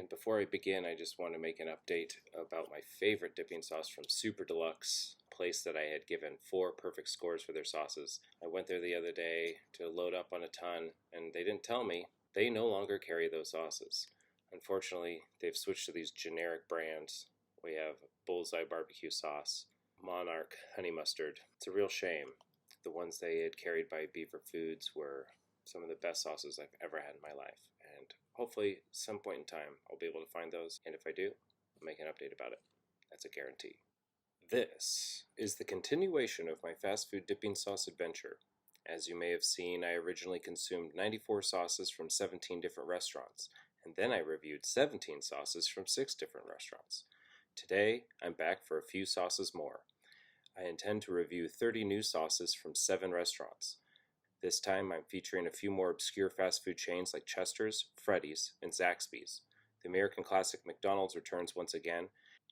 And before I begin, I just want to make an update about my favorite dipping sauce from Super Deluxe, a place that I had given 4 perfect scores for their sauces. I went there the other day to load up on a ton, and they didn't tell me they no longer carry those sauces. Unfortunately, they've switched to these generic brands. We have Bullseye barbecue sauce, Monarch honey mustard. It's a real shame. The ones they had carried by Beaver Foods were some of the best sauces I've ever had in my life, and hopefully some point in time I'll be able to find those, and if I do, I'll make an update about it. That's a guarantee. This is the continuation of my fast food dipping sauce adventure. As you may have seen, I originally consumed 94 sauces from 17 different restaurants, and then I reviewed 17 sauces from 6 different restaurants. Today, I'm back for a few sauces more. I intend to review 30 new sauces from 7 restaurants. This time I'm featuring a few more obscure fast food chains like Custard's, Freddy's, and Zaxby's. The American classic McDonald's returns once again,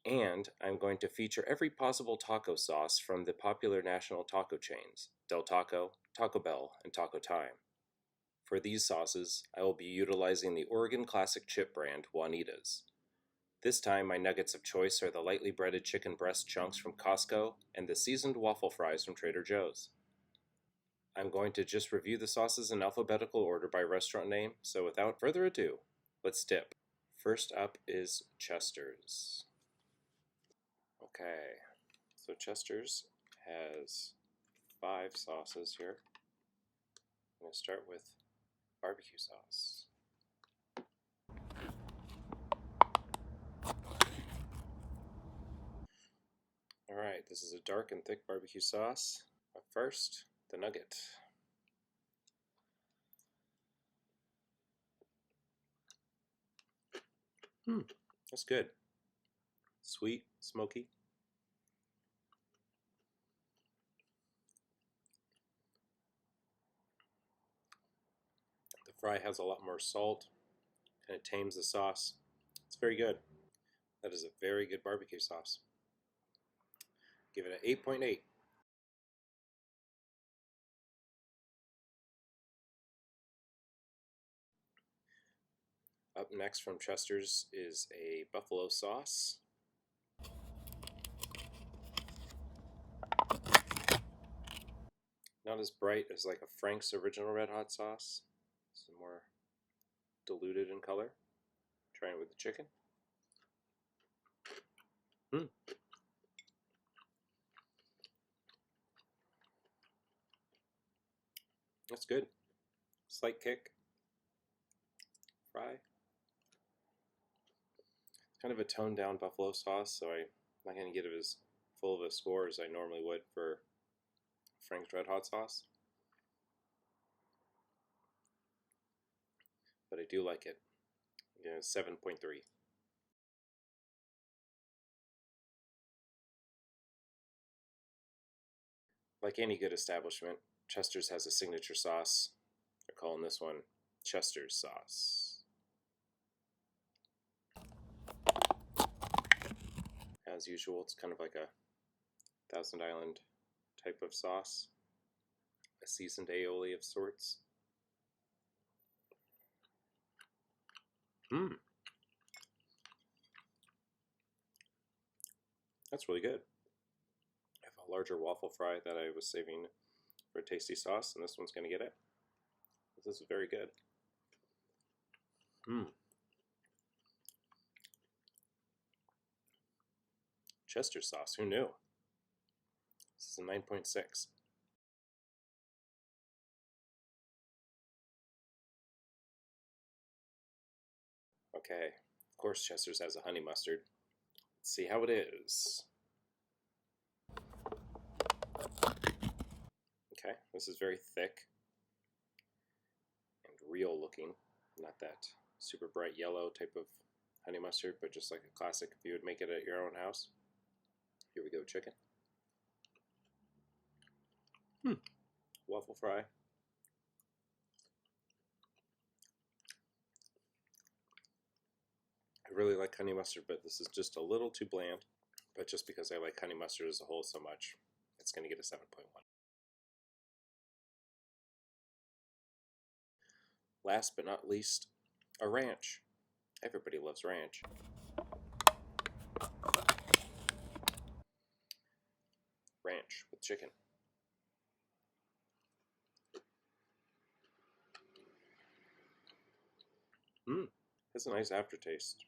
and I'm going to feature every possible taco sauce from the popular national taco chains, Del Taco, Taco Bell, and Taco Time. For these sauces, I will be utilizing the Oregon classic chip brand, Juanita's. This time my nuggets of choice are the lightly breaded chicken breast chunks from Costco and the seasoned waffle fries from Trader Joe's. I'm going to just review the sauces in alphabetical order by restaurant name, so without further ado, let's dip. First up is Chester's. Okay, so Chester's has 5 sauces here. I'm going to start with barbecue sauce. Alright, this is a dark and thick barbecue sauce. But first, the nugget. That's good. Sweet, smoky. The fry has a lot more salt, kind of tames the sauce. It's very good. That is a very good barbecue sauce. Give it an 8.8. Up next from Chester's is a buffalo sauce. Not as bright as like a Frank's original red hot sauce. It's more diluted in color. Trying it with the chicken. That's good. Slight kick. Fry. Kind of a toned down buffalo sauce, so I'm not going to give it as full of a score as I normally would for Frank's Red Hot sauce. But I do like it. 7.3. Like any good establishment, Chester's has a signature sauce. They're calling this one Chester's sauce. As usual, it's kind of like a Thousand Island type of sauce. A seasoned aioli of sorts. That's really good. I have a larger waffle fry that I was saving for a tasty sauce, and this one's going to get it. This is very good. Chester sauce, who knew? This is a 9.6. Okay, of course Chester's has a honey mustard. Let's see how it is. Okay, this is very thick and real looking. Not that super bright yellow type of honey mustard, but just like a classic if you would make it at your own house. Here we go, chicken. Waffle fry. I really like honey mustard, but this is just a little too bland. But just because I like honey mustard as a whole so much, it's going to get a 7.1. Last but not least, a ranch. Everybody loves ranch. Ranch with chicken. Has a nice aftertaste.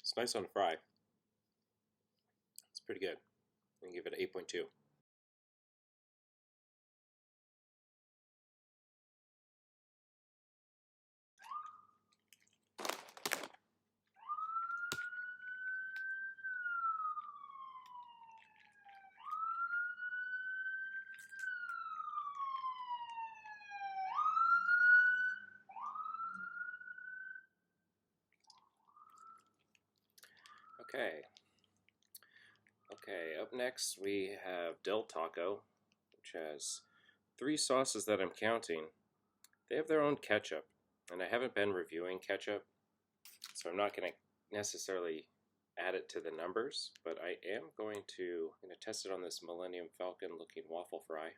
It's nice on the fry. It's pretty good. I'm going to give it an 8.2. Okay, up next we have Del Taco, which has 3 sauces that I'm counting. They have their own ketchup, and I haven't been reviewing ketchup, so I'm not going to necessarily add it to the numbers, but I am going to test it on this Millennium Falcon looking waffle fry.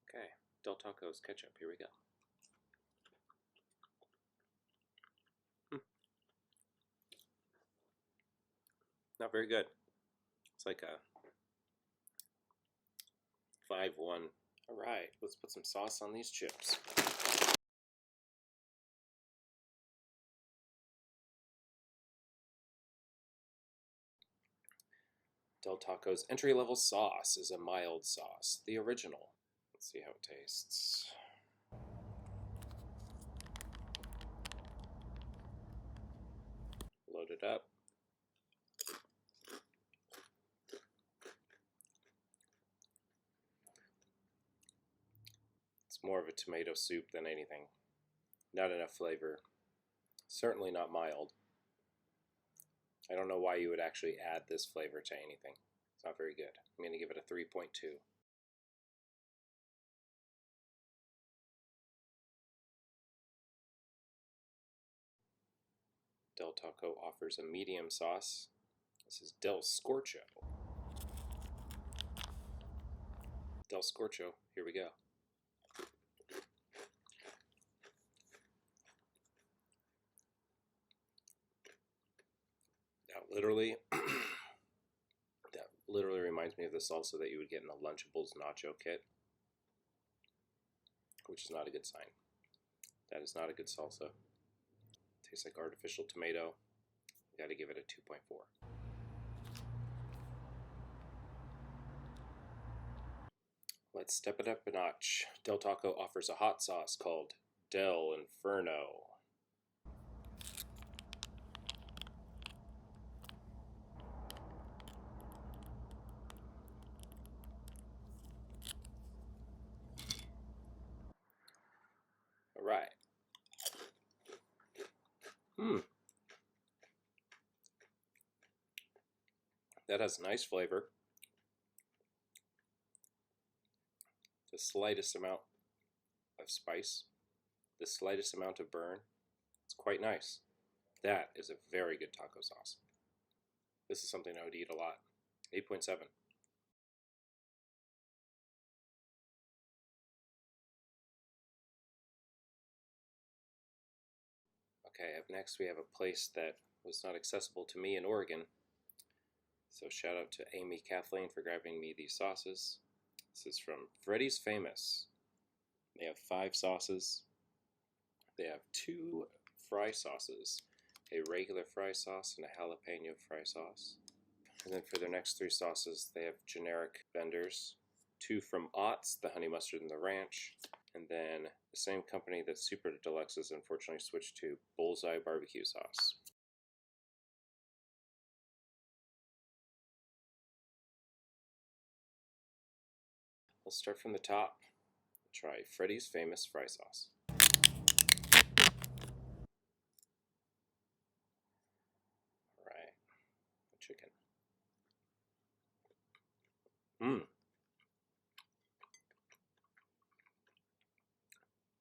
Okay, Del Taco's ketchup, here we go. Not very good. It's like a 5-1. Alright, let's put some sauce on these chips. Del Taco's entry-level sauce is a mild sauce, the original. Let's see how it tastes. Load it up. It's more of a tomato soup than anything. Not enough flavor. Certainly not mild. I don't know why you would actually add this flavor to anything. It's not very good. I'm going to give it a 3.2. Del Taco offers a medium sauce. This is Del Scorcho. Del Scorcho, here we go. That literally reminds me of the salsa that you would get in the Lunchables nacho kit, which is not a good sign. That is not a good salsa. Tastes like artificial tomato. You gotta give it a 2.4. Let's step it up a notch. Del Taco offers a hot sauce called Del Inferno. Alright. That has nice flavor. The slightest amount of spice. The slightest amount of burn. It's quite nice. That is a very good taco sauce. This is something I would eat a lot. 8.7. Okay, up next we have a place that was not accessible to me in Oregon. So shout out to Amy Kathleen for grabbing me these sauces. This is from Freddy's Famous. They have 5 sauces. They have 2 fry sauces, a regular fry sauce and a jalapeno fry sauce. And then for their next 3 sauces, they have generic vendors. 2 from Ott's, the honey mustard and the ranch. And then the same company that Super Deluxe has unfortunately switched to, Bullseye barbecue sauce. We'll start from the top. Try Freddy's Famous fry sauce. Alright, chicken.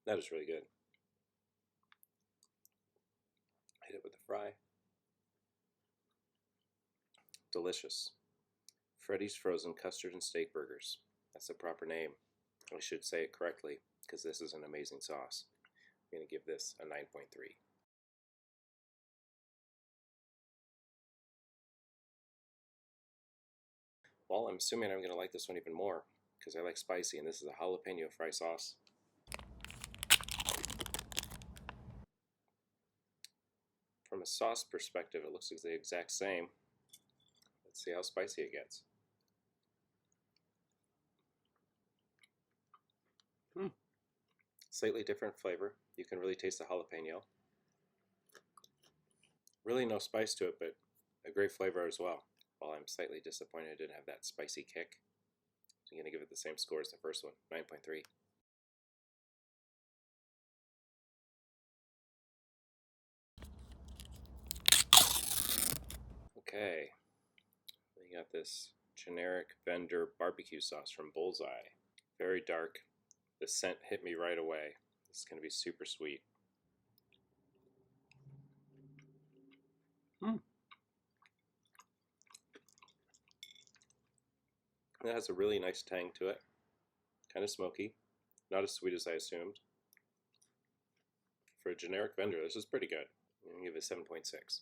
That is really good. Hit it with the fry. Delicious. Freddy's Frozen Custard and Steakburgers. That's the proper name. I should say it correctly because this is an amazing sauce. I'm going to give this a 9.3. Well, I'm assuming I'm going to like this one even more because I like spicy, and this is a jalapeno fry sauce. From a sauce perspective, it looks like the exact same. Let's see how spicy it gets. Slightly different flavor. You can really taste the jalapeno. Really no spice to it, but a great flavor as well. While I'm slightly disappointed it didn't have that spicy kick. So I'm going to give it the same score as the first one, 9.3. Okay, we got this generic vendor barbecue sauce from Bullseye. Very dark. The scent hit me right away. This is going to be super sweet. It has a really nice tang to it. Kind of smoky. Not as sweet as I assumed. For a generic vendor, this is pretty good. I'm going to give it 7.6.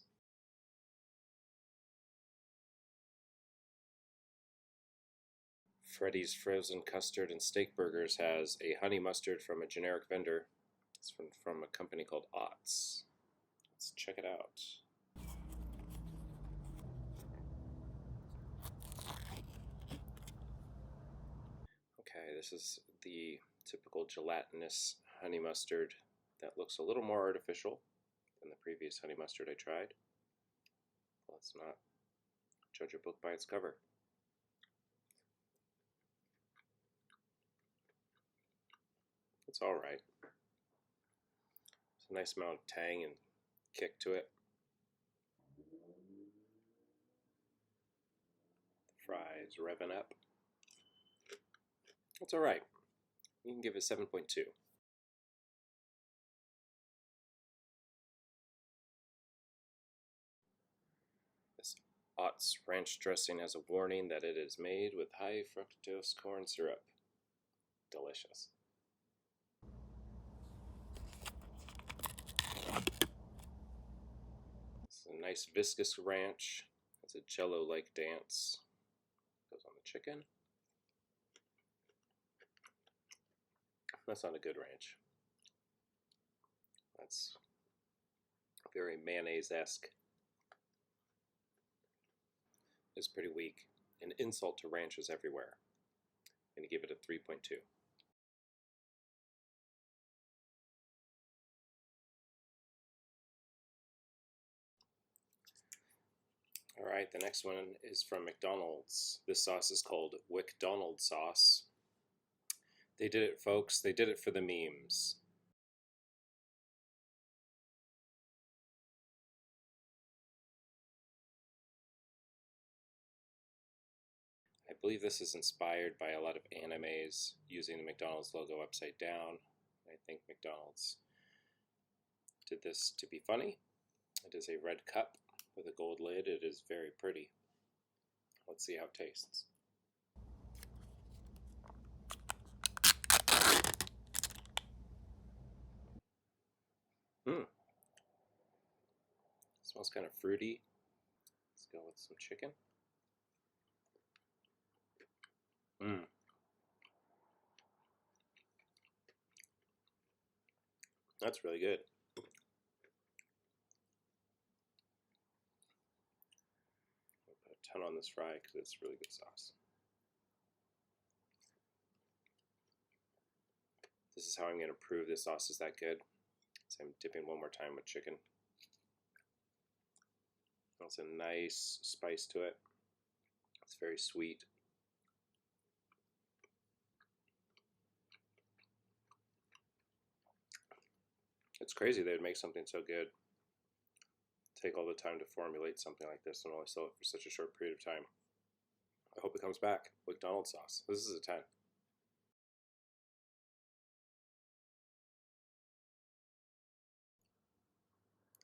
Freddy's Frozen Custard and Steakburgers has a honey mustard from a generic vendor. It's from a company called Otts. Let's check it out. Okay, this is the typical gelatinous honey mustard that looks a little more artificial than the previous honey mustard I tried. Let's not judge a book by its cover. It's alright. There's a nice amount of tang and kick to it. The fries revving up. It's alright. You can give it 7.2. This Otts ranch dressing has a warning that it is made with high fructose corn syrup. Delicious. It's a nice viscous ranch. It's a jello-like dance. Goes on the chicken. That's not a good ranch. That's very mayonnaise-esque. It's pretty weak. An insult to ranches everywhere. I'm going to give it a 3.2. Alright, the next one is from McDonald's. This sauce is called McDonald sauce. They did it, folks. They did it for the memes. I believe this is inspired by a lot of animes using the McDonald's logo upside down. I think McDonald's did this to be funny. It is a red cup with a gold lid. It is very pretty. Let's see how it tastes. Smells kind of fruity. Let's go with some chicken. That's really good. I'll put a ton on this fry because it's really good sauce. This is how I'm going to prove this sauce is that good. So I'm dipping one more time with chicken. That's a nice spice to it. It's very sweet. It's crazy they would make something so good. Take all the time to formulate something like this and only sell it for such a short period of time. I hope it comes back. McDonald's sauce. This is a 10.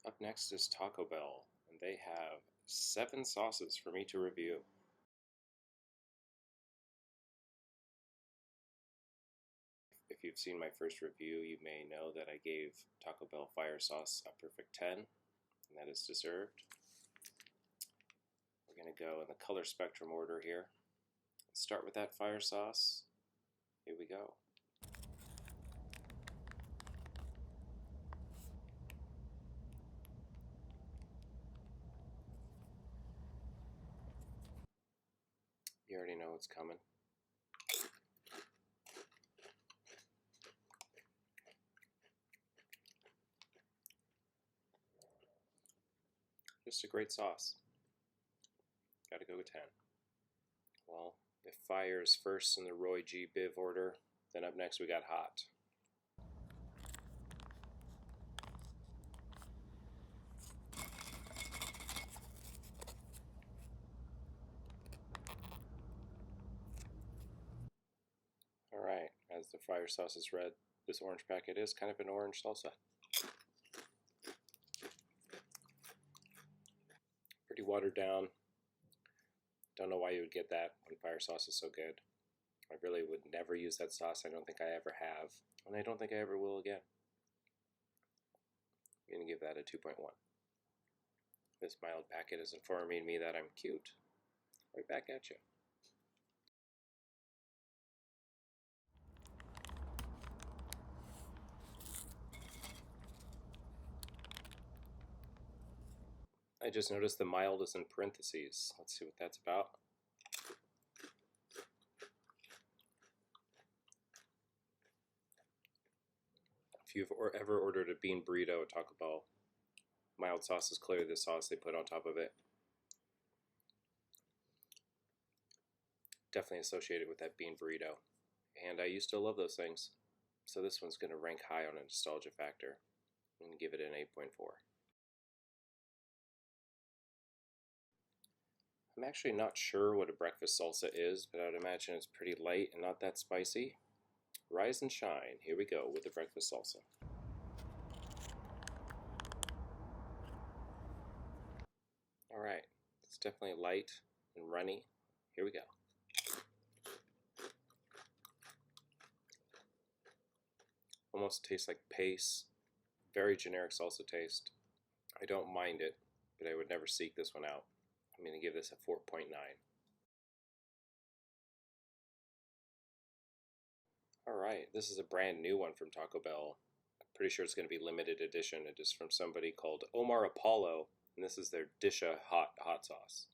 Up next is Taco Bell, and they have 7 sauces for me to review. you've seen my first review, you may know that I gave Taco Bell fire sauce a perfect 10, and that is deserved. We're going to go in the color spectrum order here. Let's start with that fire sauce. Here we go. You already know what's coming. Just a great sauce. Gotta go with 10. Well, if fire is first in the Roy G. Biv order, then up next we got hot. Alright, as the fire sauce is red, this orange packet is kind of an orange salsa. Pretty watered down. Don't know why you would get that when fire sauce is so good. I really would never use that sauce. I don't think I ever have, and I don't think I ever will again. I'm going to give that a 2.1. This mild packet is informing me that I'm cute. Right back at you. I just noticed the mild is in parentheses. Let's see what that's about. If you've ever ordered a bean burrito at Taco Bell, mild sauce is clearly the sauce they put on top of it. Definitely associated with that bean burrito. And I used to love those things. So this one's going to rank high on a nostalgia factor. I'm going to give it an 8.4. I'm actually not sure what a breakfast salsa is, but I would imagine it's pretty light and not that spicy. Rise and shine. Here we go with the breakfast salsa. Alright, it's definitely light and runny. Here we go. Almost tastes like paste. Very generic salsa taste. I don't mind it, but I would never seek this one out. I'm going to give this a 4.9. Alright, this is a brand new one from Taco Bell. I'm pretty sure it's going to be limited edition. It is from somebody called Omar Apollo, and this is their Disha hot sauce.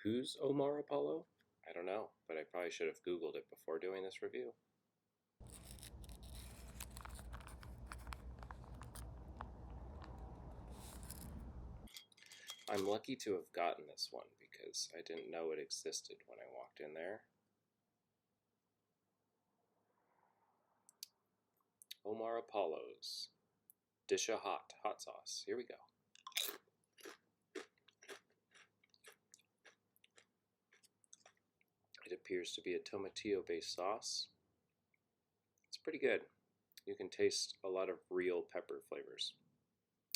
Who's Omar Apollo? I don't know, but I probably should have Googled it before doing this review. I'm lucky to have gotten this one because I didn't know it existed when I walked in there. Omar Apollo's Disha hot sauce. Here we go. It appears to be a tomatillo based sauce. It's pretty good. You can taste a lot of real pepper flavors.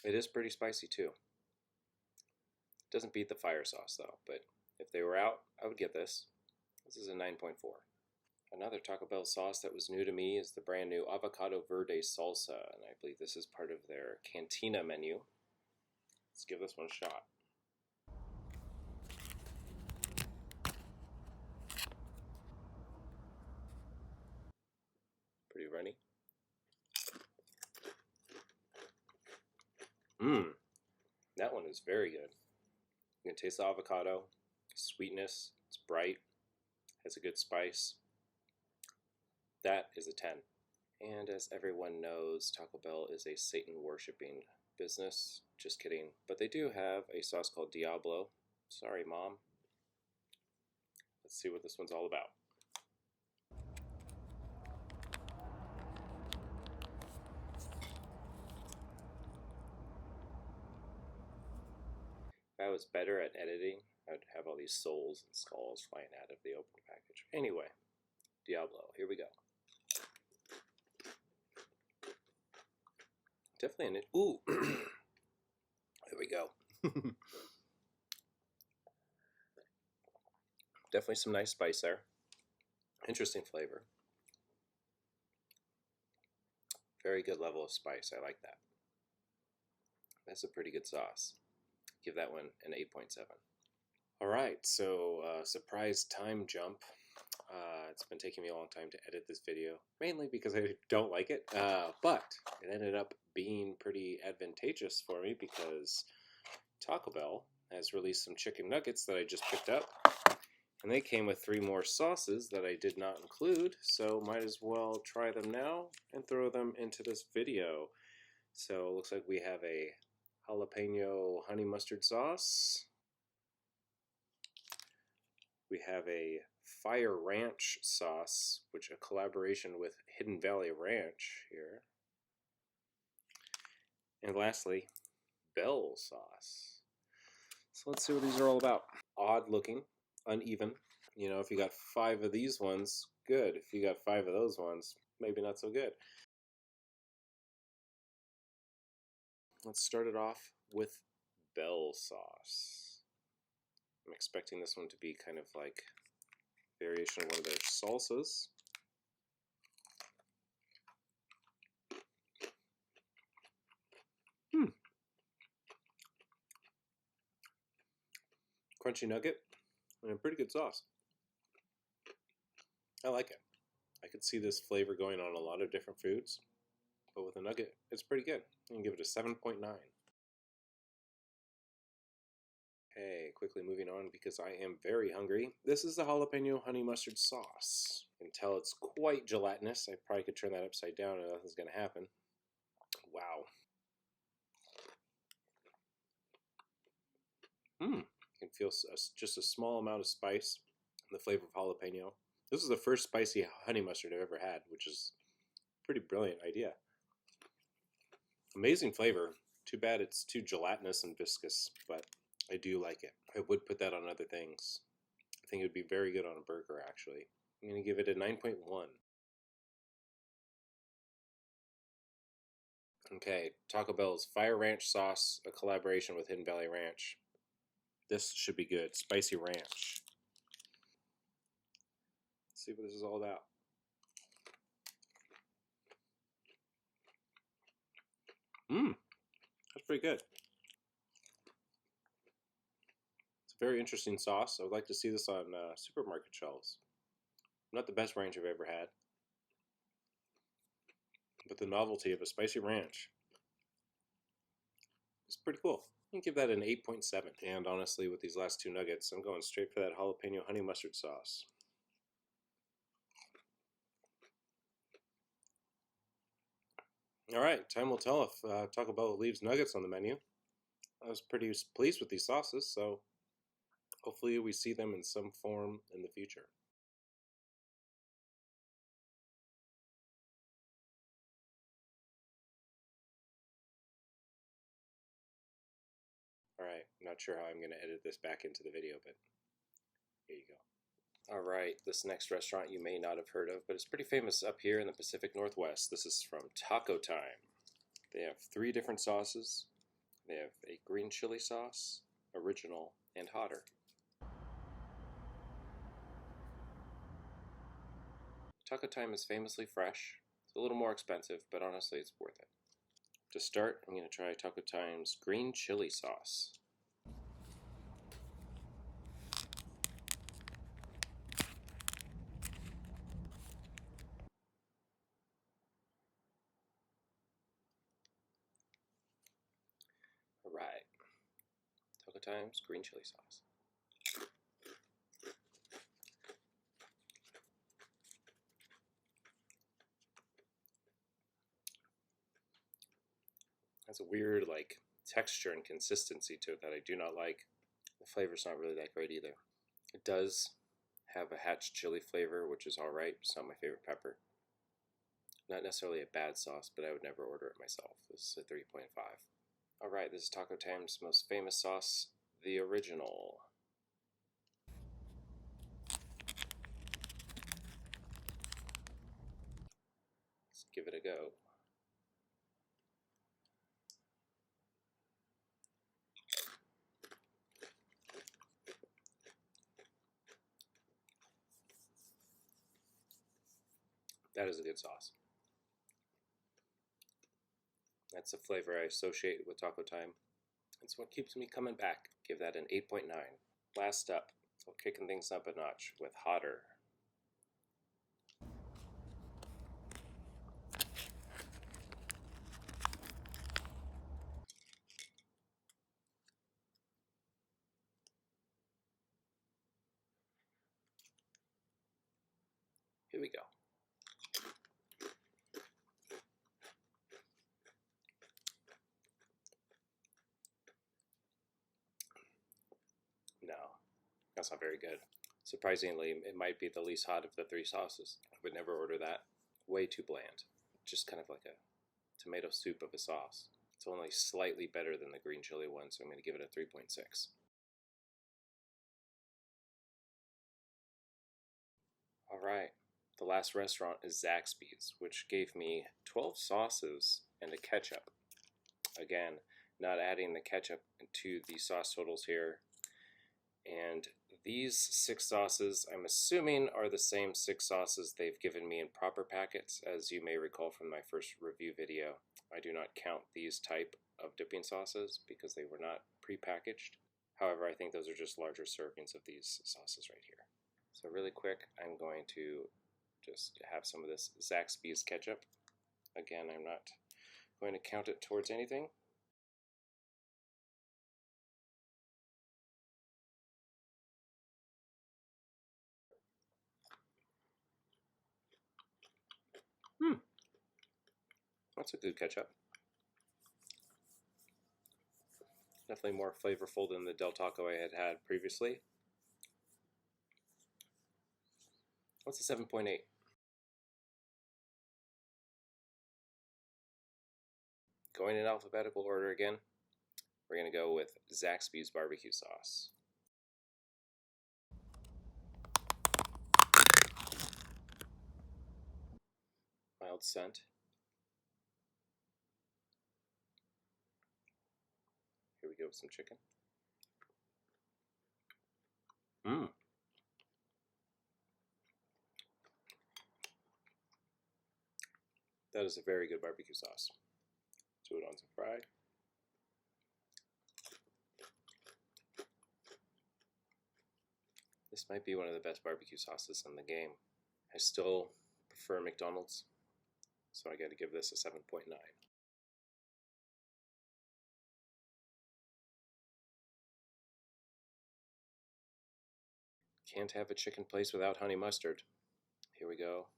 It is pretty spicy too. Doesn't beat the fire sauce though, but if they were out, I would get this. This is a 9.4. Another Taco Bell sauce that was new to me is the brand new Avocado Verde Salsa, and I believe this is part of their Cantina menu. Let's give this one a shot. Pretty runny. That one is very good. You can taste the avocado, sweetness, it's bright, has a good spice. That is a 10. And as everyone knows, Taco Bell is a Satan worshipping business. Just kidding. But they do have a sauce called Diablo. Sorry, Mom. Let's see what this one's all about. If I was better at editing, I'd have all these souls and skulls flying out of the open package. Anyway, Diablo, here we go. Definitely an... Ooh! There we go. Definitely some nice spice there. Interesting flavor. Very good level of spice. I like that. That's a pretty good sauce. Give that one an 8.7. Alright, so surprise time jump. It's been taking me a long time to edit this video, mainly because I don't like it, but it ended up being pretty advantageous for me because Taco Bell has released some chicken nuggets that I just picked up, and they came with 3 more sauces that I did not include, so might as well try them now and throw them into this video. So it looks like we have a jalapeno honey mustard sauce. We have a Fire Ranch sauce, which is a collaboration with Hidden Valley Ranch here. And lastly, Bell sauce. So let's see what these are all about. Odd looking, uneven. You know, if you got 5 of these ones, good. If you got 5 of those ones, maybe not so good. Let's start it off with Bell sauce. I'm expecting this one to be kind of like variation of one of their salsas. Crunchy nugget and a pretty good sauce. I like it. I could see this flavor going on a lot of different foods, but with a nugget, it's pretty good. I can give it a 7.9. Okay, quickly moving on because I am very hungry. This is the jalapeno honey mustard sauce. You can tell it's quite gelatinous. I probably could turn that upside down and nothing's going to happen. Wow. You can feel just a small amount of spice and the flavor of jalapeno. This is the first spicy honey mustard I've ever had, which is a pretty brilliant idea. Amazing flavor. Too bad it's too gelatinous and viscous, but I do like it. I would put that on other things. I think it would be very good on a burger, actually. I'm going to give it a 9.1. Okay, Taco Bell's Fire Ranch sauce, a collaboration with Hidden Valley Ranch. This should be good. Spicy ranch. Let's see what this is all about. That's pretty good. It's a very interesting sauce. I would like to see this on supermarket shelves. Not the best ranch I've ever had, but the novelty of a spicy ranch is pretty cool. I can give that an 8.7. And honestly, with these last 2 nuggets, I'm going straight for that jalapeno honey mustard sauce. Alright, time will tell if Taco Bell leaves nuggets on the menu. I was pretty pleased with these sauces, so hopefully we see them in some form in the future. Alright, I'm not sure how I'm going to edit this back into the video, but here you go. Alright, this next restaurant you may not have heard of, but it's pretty famous up here in the Pacific Northwest. This is from Taco Time. They have 3 different sauces. They have a green chili sauce, original, and hotter. Taco Time is famously fresh. It's a little more expensive, but honestly it's worth it. To start, I'm going to try Taco Time's green chili sauce. Alright, Taco Time's green chili sauce. Has a weird texture and consistency to it that I do not like. The flavor's not really that great either. It does have a hatch chili flavor, which is alright. It's not my favorite pepper. Not necessarily a bad sauce, but I would never order it myself. This is a 3.5. Alright, this is Taco Time's most famous sauce, the original. Let's give it a go. That is a good sauce. That's a flavor I associate with taco time. It's what keeps me coming back. Give that an 8.9. Last up, we're kicking things up a notch with hotter. Here we go. No, that's not very good. Surprisingly, it might be the least hot of the three sauces. I would never order that. Way too bland. Just kind of like a tomato soup of a sauce. It's only slightly better than the green chili one, so I'm going to give it a 3.6. Alright, the last restaurant is Zaxby's, which gave me 12 sauces and a ketchup. Again, not adding the ketchup to the sauce totals here. And these 6 sauces, I'm assuming, are the same 6 sauces they've given me in proper packets. As you may recall from my first review video, I do not count these type of dipping sauces because they were not pre-packaged. However, I think those are just larger servings of these sauces right here. So really quick, I'm going to just have some of this Zaxby's ketchup. Again, I'm not going to count it towards anything. That's a good ketchup. Definitely more flavorful than the Del Taco I had previously. What's a 7.8? Going in alphabetical order again, we're going to go with Zaxby's barbecue sauce. Mild scent. Here we go with some chicken. That is a very good barbecue sauce. Do it on some fry. This might be one of the best barbecue sauces in the game. I still prefer McDonald's, so I got to give this a 7.9. Can't have a chicken place without honey mustard. Here we go.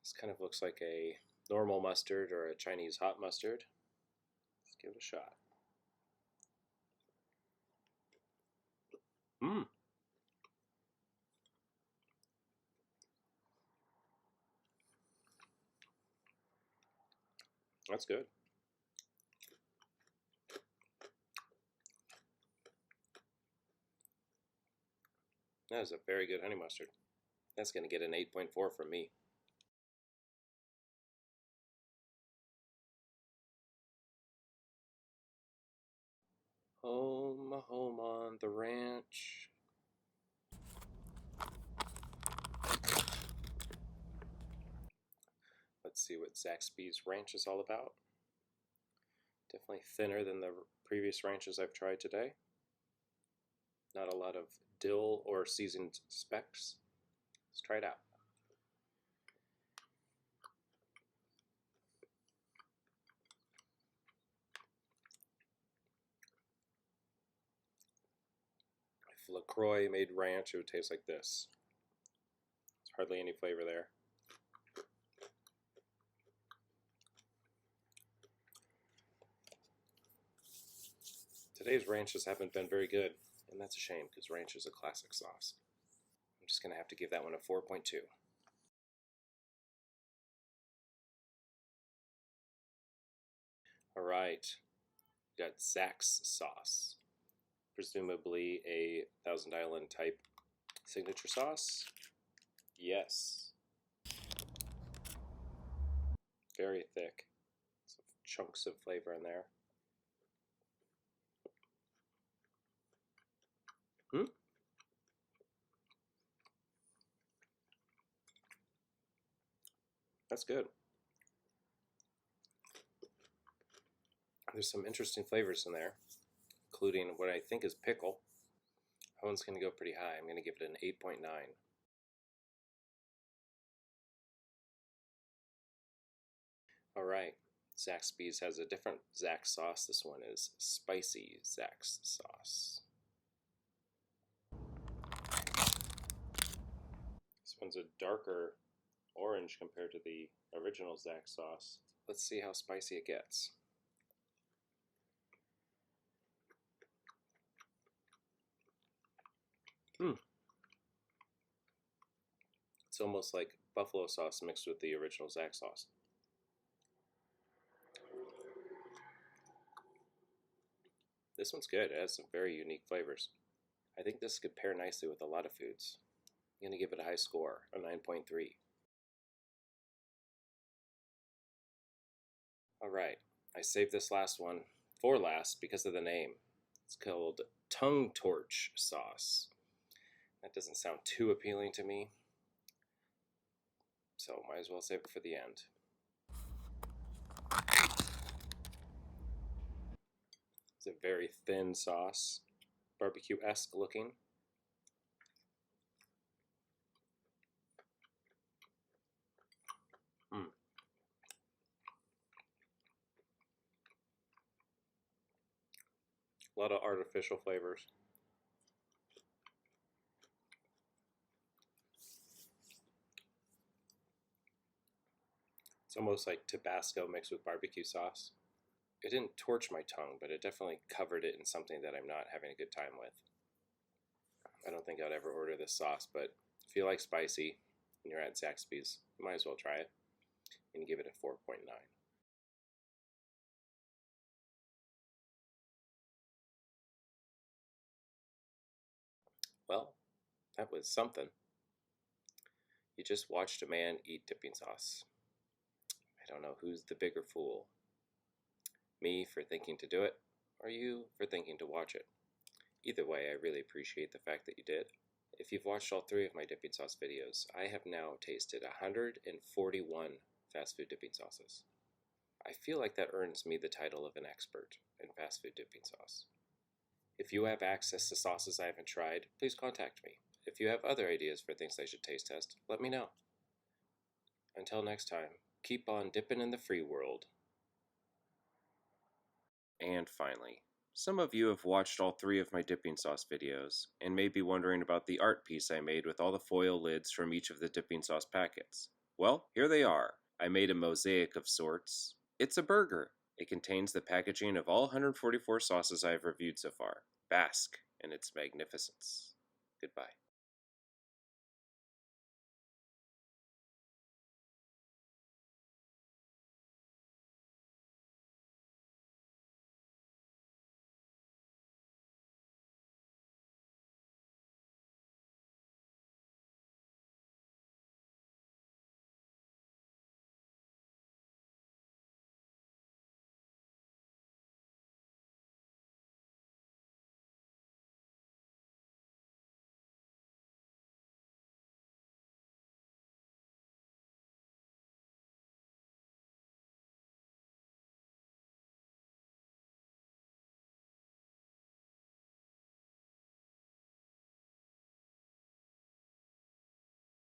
This kind of looks like a normal mustard or a Chinese hot mustard. Let's give it a shot. That's good. That is a very good honey mustard. That's going to get an 8.4 from me. Home on the ranch. Let's see what Zaxby's ranch is all about. Definitely thinner than the previous ranches I've tried today. Not a lot of dill or seasoned specks. Let's try it out. If LaCroix made ranch, it would taste like this. There's hardly any flavor there. Today's ranches haven't been very good, and that's a shame because ranch is a classic sauce. I'm just going to have to give that one a 4.2. Alright, got Zax sauce. Presumably a Thousand Island type signature sauce. Yes. Very thick. Some chunks of flavor in there. That's good. There's some interesting flavors in there, including what I think is pickle. That one's going to go pretty high. I'm going to give it an 8.9. Alright, Zaxby's has a different Zax sauce. This one is spicy Zax sauce. This one's a darker orange compared to the original Zax sauce. Let's see how spicy it gets. It's almost like buffalo sauce mixed with the original Zax sauce. This one's good. It has some very unique flavors. I think this could pair nicely with a lot of foods. I'm going to give it a high score, a 9.3. Alright, I saved this last one for last because of the name. It's called Tongue Torch Sauce. That doesn't sound too appealing to me, so might as well save it for the end. It's a very thin sauce, barbecue-esque looking. A lot of artificial flavors. It's almost like Tabasco mixed with barbecue sauce. It didn't torch my tongue, but it definitely covered it in something that I'm not having a good time with. I don't think I'd ever order this sauce, but if you like spicy and you're at Zaxby's, you might as well try it and give it a 4.9. Well, that was something. You just watched a man eat dipping sauce. I don't know who's the bigger fool. Me for thinking to do it, or you for thinking to watch it. Either way, I really appreciate the fact that you did. If you've watched all 3 of my dipping sauce videos, I have now tasted 141 fast food dipping sauces. I feel like that earns me the title of an expert in fast food dipping sauce. If you have access to sauces I haven't tried, please contact me. If you have other ideas for things I should taste test, let me know. Until next time, keep on dipping in the free world. And finally, some of you have watched all 3 of my dipping sauce videos, and may be wondering about the art piece I made with all the foil lids from each of the dipping sauce packets. Well, here they are. I made a mosaic of sorts. It's a burger. It contains the packaging of all 144 sauces I have reviewed so far. Bask in its magnificence. Goodbye.